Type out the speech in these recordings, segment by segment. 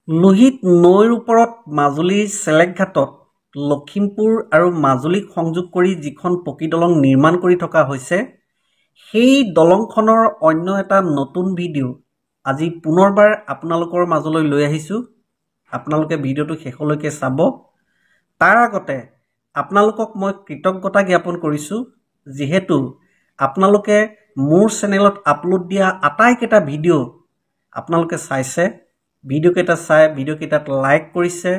লোহিত নৈৰ ওপৰত মাজুলীৰ চেলেকঘাটত লখিমপুৰ আৰু মাজুলীক সংযোগ কৰি যিখন পকী দলং নিৰ্মাণ কৰি থকা হৈছে, সেই দলংখনৰ অন্য এটা নতুন ভিডিঅ' আজি পুনৰবাৰ আপোনালোকৰ মাজলৈ লৈ আহিছোঁ। আপোনালোকে ভিডিঅ'টো শেষলৈকে চাব। তাৰ আগতে আপোনালোকক মই কৃতজ্ঞতা জ্ঞাপন কৰিছোঁ, যিহেতু আপোনালোকে মোৰ চেনেলত আপলোড দিয়া আটাইকেইটা ভিডিঅ' আপোনালোকে চাইছে। ভিডিঅ'কেইটা চাই ভিডিঅ'কেইটাত লাইক কৰিছে,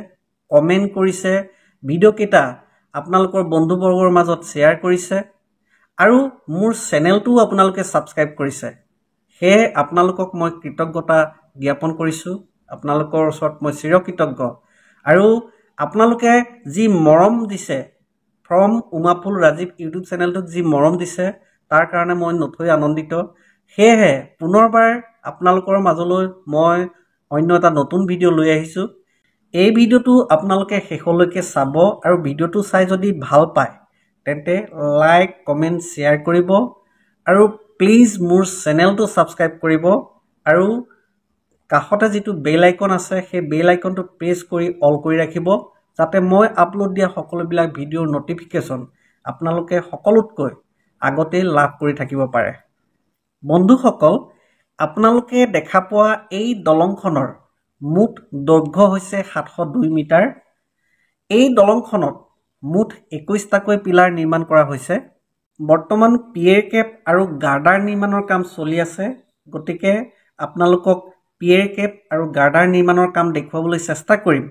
কমেণ্ট কৰিছে, ভিডিঅ'কেইটা আপোনালোকৰ বন্ধুবৰ্গৰ মাজত শ্বেয়াৰ কৰিছে আৰু মোৰ চেনেলটোও আপোনালোকে ছাবস্ক্ৰাইব কৰিছে। সেয়ে আপোনালোকক মই কৃতজ্ঞতা জ্ঞাপন কৰিছোঁ। আপোনালোকৰ ওচৰত মই চিৰকৃতজ্ঞ। আৰু আপোনালোকে যি মৰম দিছে, ফ্ৰম উমাফুল ৰাজীৱ ইউটিউব চেনেলটোক যি মৰম দিছে, তাৰ কাৰণে মই নথৈ আনন্দিত। সেয়েহে পুনৰবাৰ আপোনালোকৰ মাজলৈ মই অন্য এটা নতুন ভিডিঅ' লৈ আহিছোঁ। এই ভিডিঅ'টো আপোনালোকে শেষলৈকে চাব আৰু ভিডিঅ'টো চাই যদি ভাল পায় তেন্তে লাইক, কমেণ্ট, শ্বেয়াৰ কৰিব আৰু প্লিজ মোৰ চেনেলটো ছাবস্ক্ৰাইব কৰিব আৰু কাষতে যিটো বেল আইকন আছে সেই বেল আইকনটো প্ৰেছ কৰি অল কৰি ৰাখিব, যাতে মই আপলোড দিয়া সকলোবিলাক ভিডিঅ'ৰ ন'টিফিকেশ্যন আপোনালোকে সকলোতকৈ আগতেই লাভ কৰি থাকিব পাৰে। বন্ধুসকল, আপোনালোকে দেখা পোৱা এই দলংখনৰ মুঠ দৈৰ্ঘ্য হৈছে 702 মিটাৰ। এই দলংখনত মুঠ 21টাকৈ পিলাৰ নিৰ্মাণ কৰা হৈছে। বৰ্তমান পিয়েৰ কেপ আৰু গাৰ্ডাৰ নিৰ্মাণৰ কাম চলি আছে, গতিকে আপোনালোকক পিয়েৰ কেপ আৰু গাৰ্ডাৰ নিৰ্মাণৰ কাম দেখুৱাবলৈ চেষ্টা কৰিম।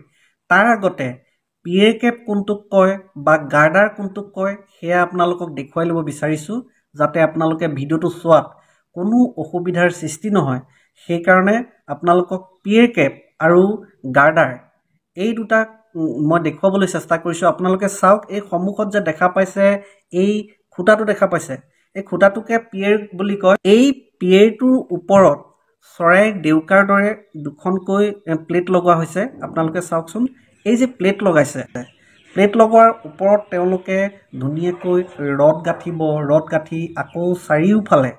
তাৰ আগতে পিয়েৰ কেপ কোনটোক কয় বা গাৰ্ডাৰ কোনটোক কয় সেয়া আপোনালোকক দেখুৱাই ল'ব বিচাৰিছোঁ, যাতে আপোনালোকে ভিডিঅ'টো চোৱাত কোনো অসুবিধাৰ সৃষ্টি নহয়। সেইকাৰণে আপোনালোকক পিয়েৰ কেপ আৰু গাৰ্ডাৰ এই দুটা মই দেখুৱাবলৈ চেষ্টা কৰিছোঁ। আপোনালোকে চাওক, এই সন্মুখত যে দেখা পাইছে, এই খুঁটাটো দেখা পাইছে, এই খুঁটাটোকে পিয়েৰ বুলি কয়। এই পিয়েৰটোৰ ওপৰত চৰাইৰ ডেউকাৰ দৰে দুখনকৈ প্লেট লগোৱা হৈছে। আপোনালোকে চাওকচোন, এই যে প্লেট লগাইছে, প্লেট লগোৱাৰ ওপৰত তেওঁলোকে ধুনীয়াকৈ ৰড গাঁঠিব। ৰড গাঁঠি আকৌ চাৰিওফালে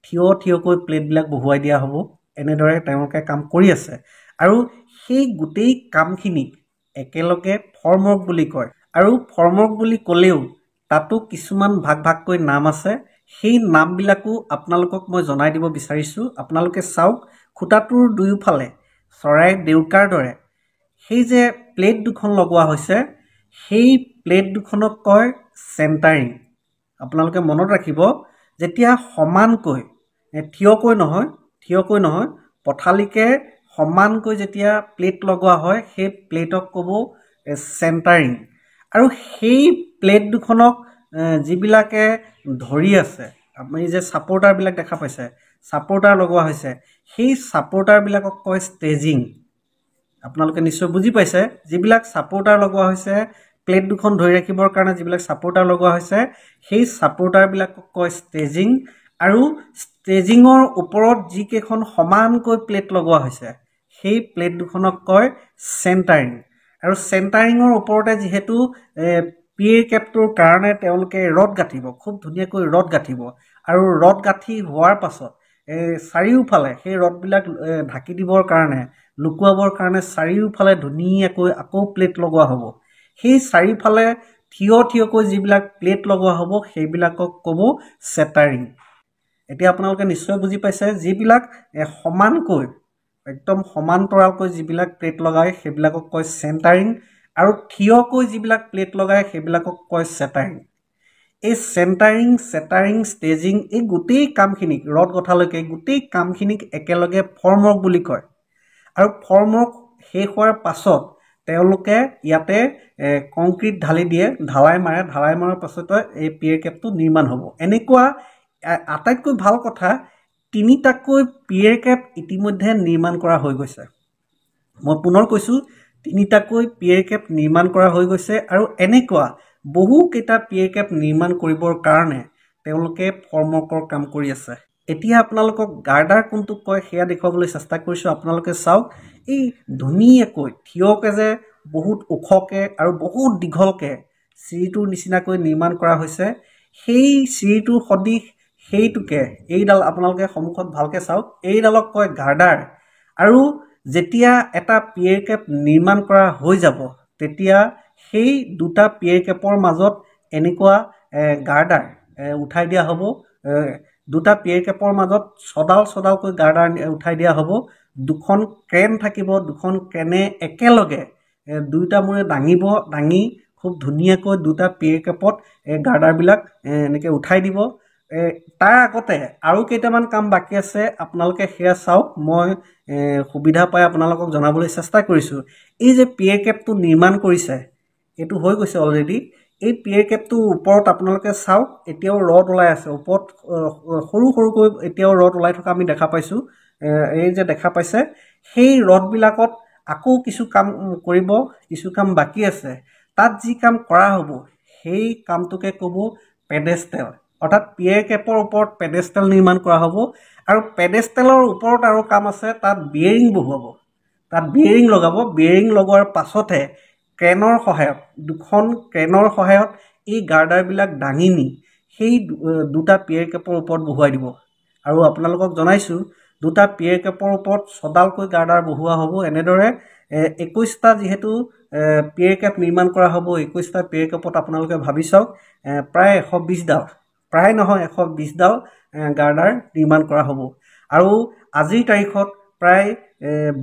থিয়কৈ প্লেটবিলাক বহুৱাই দিয়া হ'ব। এনেদৰে তেওঁলোকে কাম কৰি আছে আৰু সেই গোটেই কামখিনিক একেলগে ফৰ্মৱৰ্ক বুলি কয়। আৰু ফৰ্মৱৰ্ক বুলি ক'লেও তাতো কিছুমান ভাগ ভাগকৈ নাম আছে। সেই নামবিলাকো আপোনালোকক মই জনাই দিব বিচাৰিছোঁ। আপোনালোকে চাওক, খুঁটাটোৰ দুয়োফালে চৰাইৰ ডেউকাৰ দৰে সেই যে প্লেট দুখন লগোৱা হৈছে, সেই প্লেট দুখনক কয় চেণ্টাৰিং। আপোনালোকে মনত ৰাখিব, যেতিয়া সমানকৈ থিয়কৈ নহয় পথালিকে সমানকৈ যেতিয়া প্লেট লগোৱা হয়, সেই প্লেটক ক'ব চেণ্টাৰিং। আৰু সেই প্লেট দুখনক যিবিলাকে ধৰি আছে, আপুনি যে ছাপৰ্টাৰবিলাক দেখা পাইছে, ছাপৰ্টাৰ লগোৱা হৈছে, সেই ছাপৰ্টাৰবিলাকক কয় ষ্টেজিং। আপোনালোকে নিশ্চয় বুজি পাইছে, যিবিলাক ছাপৰ্টাৰ লগোৱা হৈছে, প্লেট দুখন ধৰি ৰাখিবৰ কাৰণে যিবিলাক ছাপৰ্টাৰ লগোৱা হৈছে, সেই ছাপৰ্টাৰবিলাকক কয় ষ্টেজিং। আৰু ষ্টেজিঙৰ ওপৰত যিকেইখন সমানকৈ প্লেট লগোৱা হৈছে, সেই প্লেট দুখনক কয় চেণ্টাৰিং। আৰু চেণ্টাৰিঙৰ ওপৰতে যিহেতু পিয়েৰ কেপটোৰ কাৰণে তেওঁলোকে ৰড গাঁঠিব, খুব ধুনীয়াকৈ ৰড গাঁঠিব। আৰু ৰড গাঁঠি হোৱাৰ পাছত চাৰিওফালে সেই ৰডবিলাক ঢাকি দিবৰ কাৰণে, লুকুৱাবৰ কাৰণে চাৰিওফালে ধুনীয়াকৈ আকৌ প্লেট লগোৱা হ'ব। সেই চাৰিওফালে থিয়কৈ যিবিলাক প্লেট লগোৱা হ'ব, সেইবিলাকক ক'ব চেটাৰিং। এতিয়া আপোনালোকে নিশ্চয় বুজি পাইছে, যিবিলাক সমানকৈ একদম সমান্তৰালকৈ যিবিলাক প্লেট লগায় সেইবিলাকক কয় চেণ্টাৰিং, আৰু থিয়কৈ যিবিলাক প্লেট লগায় সেইবিলাকক কয় চেটাৰিং। এই চেটাৰিং, ষ্টেজিং, এই গোটেই কামখিনিক, ৰড গঁঠালৈকে গোটেই কামখিনিক একেলগে ফৰ্মৱৰ্ক বুলি কয়। আৰু ফৰ্মৱৰ্ক শেষ হোৱাৰ পাছত তেওঁলোকে ইয়াতে কংক্ৰিট ঢালি দিয়ে, ঢালাই মাৰাৰ পাছতে এই পিয়েৰ কেপটো নিৰ্মাণ হ'ব। এনেকুৱা আটাইতকৈ ভাল কথা, 3টাকৈ পিয়েৰ কেপ ইতিমধ্যে নিৰ্মাণ কৰা হৈ গৈছে। মই পুনৰ কৈছোঁ, 3টাকৈ পিয়েৰ কেপ নিৰ্মাণ কৰা হৈ গৈছে। আৰু এনেকুৱা বহুকেইটা পিয়েৰ কেপ নিৰ্মাণ কৰিবৰ কাৰণে তেওঁলোকে ফৰ্মৱৰ্কৰ কাম কৰি আছে। এতিয়া আপোনালোকক গাৰ্ডাৰ কোনটোক কয় সেয়া দেখুৱাবলৈ চেষ্টা কৰিছোঁ। আপোনালোকে চাওক, এই ধুনীয়াকৈ থিয়কৈ যে বহুত ওখকৈ আৰু বহুত দীঘলকৈ চিৰিটোৰ নিচিনাকৈ নিৰ্মাণ কৰা হৈছে, সেই চিৰিটোৰ সদৃশ সেইটোকে, এইডাল আপোনালোকে সন্মুখত ভালকৈ চাওক, এইডালক কয় গাৰ্ডাৰ। আৰু যেতিয়া এটা পিয়েৰ কেপ নিৰ্মাণ কৰা হৈ যাব তেতিয়া সেই দুটা পিয়েৰ কেপৰ মাজত এনেকুৱা গাৰ্ডাৰ উঠাই দিয়া হ'ব। দুটা পিয়েৰ কেপৰ মাজত ছডালকৈ গাৰ্ডাৰ উঠাই দিয়া হ'ব। দুখন ক্ৰেন থাকিব, দুখন ক্ৰেনে একেলগে দুয়োটা মূৰে দাঙি খুব ধুনীয়াকৈ দুটা পিয়েৰ কেপত গাৰ্ডাৰবিলাক এনেকৈ উঠাই দিব। তাৰ আগতে আৰু কেইটামান কাম বাকী আছে, আপোনালোকে সেয়া চাওক। মই সুবিধা পাই আপোনালোকক জনাবলৈ চেষ্টা কৰিছোঁ। এই যে পিয়েৰ কেপটো নিৰ্মাণ কৰিছে এইটো হৈ গৈছে অলৰেডি। এই পিয়েৰ কেপটোৰ ওপৰত আপোনালোকে চাওক, এতিয়াও ৰড ওলাই আছে। ওপৰত সৰুকৈ এতিয়াও ৰড ওলাই থকা আমি দেখা পাইছোঁ। এই যে দেখা পাইছে, সেই ৰডবিলাকত আকৌ কিছু কাম কৰিব, কিছু কাম বাকী আছে। তাত যি কাম কৰা হ'ব সেই কামটোকে ক'ব পেডেষ্টেল, অৰ্থাৎ পিয়েৰ কেপৰ ওপৰত পেডেষ্টেল নিৰ্মাণ কৰা হ'ব। আৰু পেডেষ্টেলৰ ওপৰত আৰু কাম আছে, তাত বিয়েৰিং বহুৱাব, তাত বিয়েৰিং লগাব। বিয়েৰিং লগোৱাৰ পাছতহে ক্ৰেনৰ সহায়ত, দুখন ক্ৰেনৰ সহায়ত এই গাৰ্ডাৰবিলাক দাঙি নি সেই দুটা পিয়েৰ কেপৰ ওপৰত বহুৱাই দিব। আৰু আপোনালোকক জনাইছোঁ, দুটা পিয়েৰ কেপৰ ওপৰত ছডালকৈ গাৰ্ডাৰ বহুওৱা হ'ব। এনেদৰে 21টা যিহেতু পিয়েৰ কেপ নিৰ্মাণ কৰা হ'ব, 21টা পিয়েৰ কেপত আপোনালোকে ভাবি চাওক প্ৰায় 120ডাল, প্ৰায় নহয় 120ডাল গাৰ্ডাৰ নিৰ্মাণ কৰা হ'ব। আৰু আজিৰ তাৰিখত প্ৰায়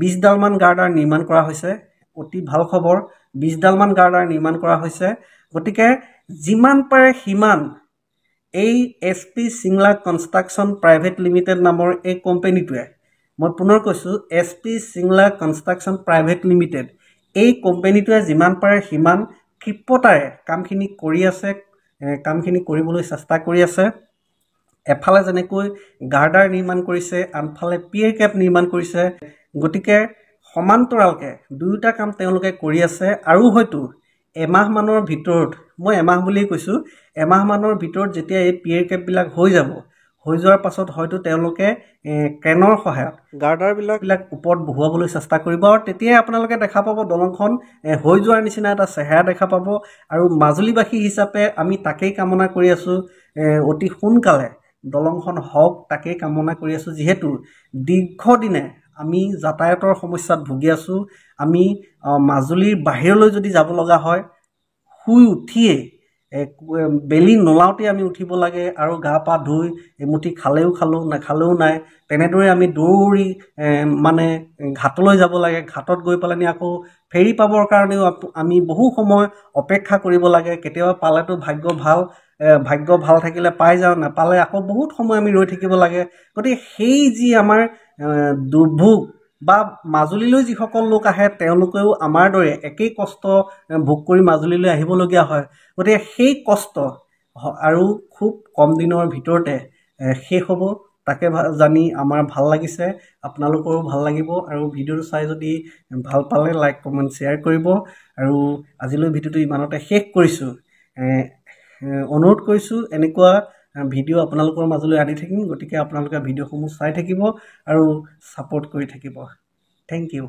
20ডালমান গাৰ্ডাৰ নিৰ্মাণ কৰা হৈছে। অতি ভাল খবৰ, 20ডালমান গাৰ্ডাৰ নিৰ্মাণ কৰা হৈছে। গতিকে যিমান পাৰে সিমান এই SP Singla Construction Private Limited নামৰ এই কোম্পানীটোৱে, মই পুনৰ কৈছোঁ SP Singla Construction Private Limited, এই কোম্পানীটোৱে যিমান পাৰে সিমান ক্ষিপ্ৰতাৰে কামখিনি কৰি আছে, কামখিনি কৰিবলৈ চেষ্টা কৰি আছে। এফালে যেনেকৈ গাৰ্ডাৰ নিৰ্মাণ কৰিছে, আনফালে পিয়েৰ কেপ নিৰ্মাণ কৰিছে। গতিকে সমান্তৰালকৈ দুয়োটা কাম তেওঁলোকে কৰি আছে। আৰু হয়তো এমাহমানৰ ভিতৰত, মই এমাহ বুলিয়েই কৈছোঁ, এমাহমানৰ ভিতৰত যেতিয়া এই পিয়েৰ কেপবিলাক হৈ যাব, হৈ যোৱাৰ পাছত হয়তো তেওঁলোকে ক্ৰেনৰ সহায়ত গাৰ্ডাৰবিলাক ওপৰত বহুৱাবলৈ চেষ্টা কৰিব। আৰু তেতিয়াই আপোনালোকে দেখা পাব দলংখন হৈ যোৱাৰ নিচিনা এটা চেহেৰা দেখা পাব। আৰু মাজুলীবাসী হিচাপে আমি তাকেই কামনা কৰি আছোঁ, অতি সোনকালে দলংখন হওক তাকেই কামনা কৰি আছোঁ। যিহেতু দীৰ্ঘদিনে আমি যাতায়াতৰ সমস্যাত ভুগি আছোঁ। আমি মাজুলীৰ বাহিৰলৈ যদি যাব লগা হয়, শুই উঠিয়েই বেলি নোলাওঁতে আমি উঠিব লাগে, আৰু গা পা ধুই এমুঠি খালেও খালোঁ, নাখালেও নাই, তেনেদৰে আমি দৌৰি মানে ঘাটলৈ যাব লাগে। ঘাটত গৈ পেলানি আকৌ ফেৰী পাবৰ কাৰণেও আমি বহু সময় অপেক্ষা কৰিব লাগে। কেতিয়াবা পালেতো ভাগ্য ভাল থাকিলে পাই যাওঁ, নাপালে আকৌ বহুত সময় আমি ৰৈ থাকিব লাগে। গতিকে সেই যি আমাৰ দুৰ্ভোগ, বা মাজুলীলৈ যিসকল লোক আহে তেওঁলোকেও আমাৰ দৰে একেই কষ্ট ভোগ কৰি মাজুলীলৈ আহিবলগীয়া হয়। গতিকে সেই কষ্ট আৰু খুব কম দিনৰ ভিতৰতে শেষ হ'ব, তাকে জানি আমাৰ ভাল লাগিছে, আপোনালোকৰো ভাল লাগিব। আৰু ভিডিঅ'টো চাই যদি ভাল পালে লাইক কমেণ্ট শ্বেয়াৰ কৰিব। আৰু আজিলৈ ভিডিঅ'টো ইমানতে শেষ কৰিছোঁ। অনুৰোধ কৰিছোঁ এনেকুৱা ভিডিঅ' আপোনালোকৰ মাজলৈ আনি থাকিম। গতিকে আপোনালোকে ভিডিঅ'সমূহ চাই থাকিব আৰু ছাপোৰ্ট কৰি থাকিব। Thank U.